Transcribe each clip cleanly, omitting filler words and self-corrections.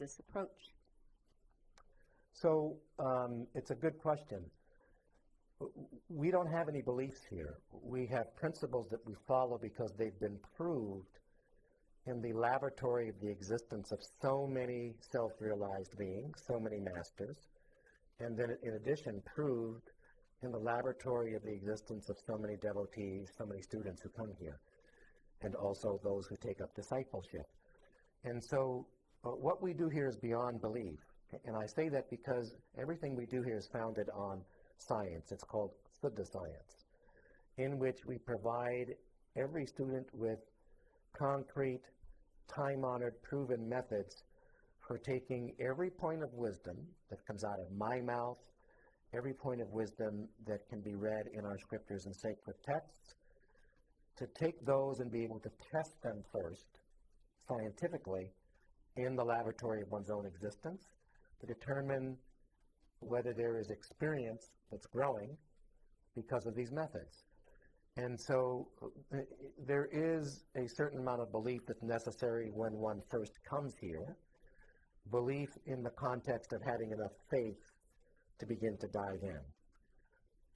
this approach? So it's a good question. We don't have any beliefs here. We have principles that we follow because they've been proved in the laboratory of the existence of so many self-realized beings, so many masters, and then in addition proved in the laboratory of the existence of so many devotees, so many students who come here, and also those who take up discipleship. And so what we do here is beyond belief. And I say that because everything we do here is founded on science. It's called Siddha science, in which we provide every student with concrete, time-honored, proven methods for taking every point of wisdom that comes out of my mouth, every point of wisdom that can be read in our scriptures and sacred texts, to take those and be able to test them first, scientifically, in the laboratory of one's own existence, to determine whether there is experience that's growing because of these methods. And so there is a certain amount of belief that's necessary when one first comes here, belief in the context of having enough faith to begin to dive in.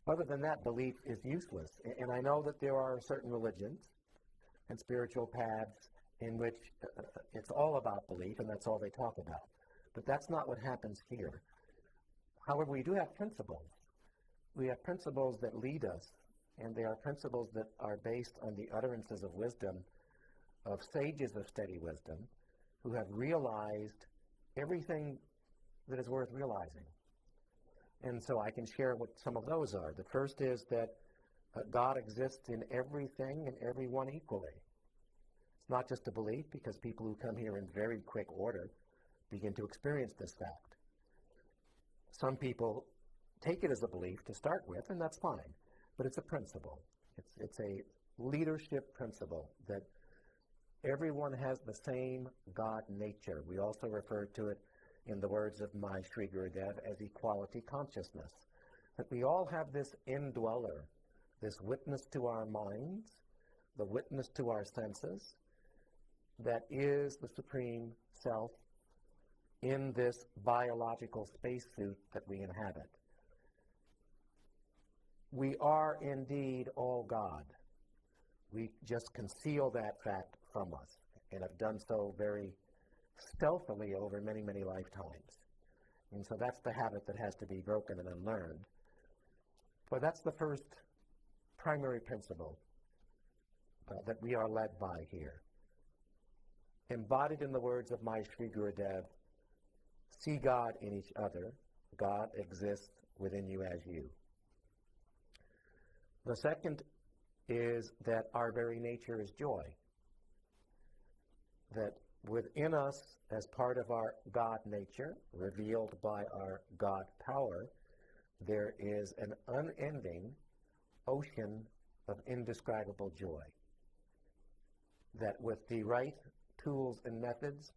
Other than that, belief is useless. And I know that there are certain religions and spiritual paths in which it's all about belief, and that's all they talk about. But that's not what happens here. However, we do have principles. We have principles that lead us, and they are principles that are based on the utterances of wisdom of sages of steady wisdom who have realized everything that is worth realizing. And so I can share what some of those are. The first is that God exists in everything and everyone equally. It's not just a belief, because people who come here in very quick order begin to experience this fact. Some people take it as a belief to start with, and that's fine. But it's a principle. It's a leadership principle that everyone has the same God nature. We also refer to it in the words of my Sri Gurudev as equality consciousness. That we all have this indweller, this witness to our minds, the witness to our senses, that is the Supreme Self in this biological spacesuit that we inhabit. We are indeed all God. We just conceal that fact from us, and have done so very stealthily over many, many lifetimes. And so that's the habit that has to be broken and unlearned. But that's the first primary principle that we are led by here. Embodied in the words of my Sri Gurudev, see God in each other. God exists within you as you. The second is that our very nature is joy. That within us, as part of our God nature, revealed by our God power, there is an unending ocean of indescribable joy. That with the right tools and methods,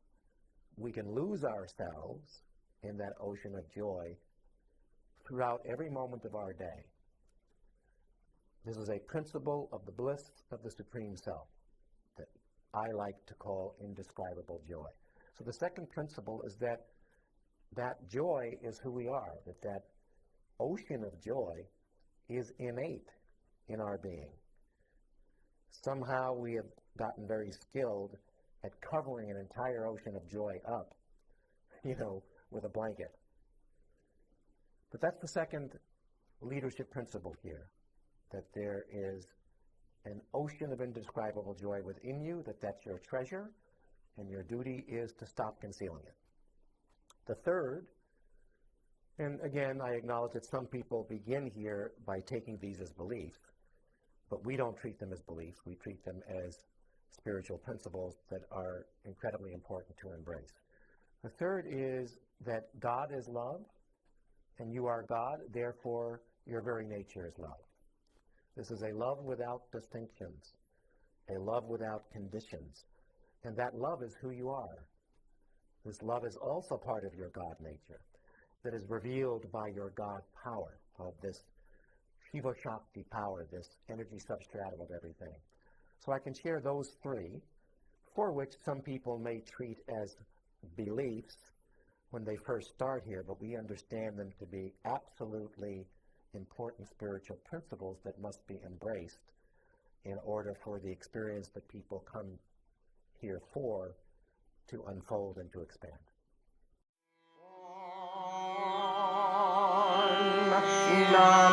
we can lose ourselves in that ocean of joy throughout every moment of our day. This is a principle of the bliss of the Supreme Self that I like to call indescribable joy. So the second principle is that that joy is who we are, that ocean of joy is innate in our being. Somehow we have gotten very skilled at covering an entire ocean of joy up, with a blanket. But that's the second leadership principle here, that there is an ocean of indescribable joy within you, that's your treasure, and your duty is to stop concealing it. The third, and again, I acknowledge that some people begin here by taking these as beliefs, but we don't treat them as beliefs. We treat them as spiritual principles that are incredibly important to embrace. The third is that God is love, and you are God, therefore your very nature is love. This is a love without distinctions, a love without conditions, and that love is who you are. This love is also part of your God nature that is revealed by your God power, of this Shiva Shakti power, this energy substratum of everything. So I can share those three, for which some people may treat as beliefs, when they first start here, but we understand them to be absolutely important spiritual principles that must be embraced in order for the experience that people come here for to unfold and to expand. Nam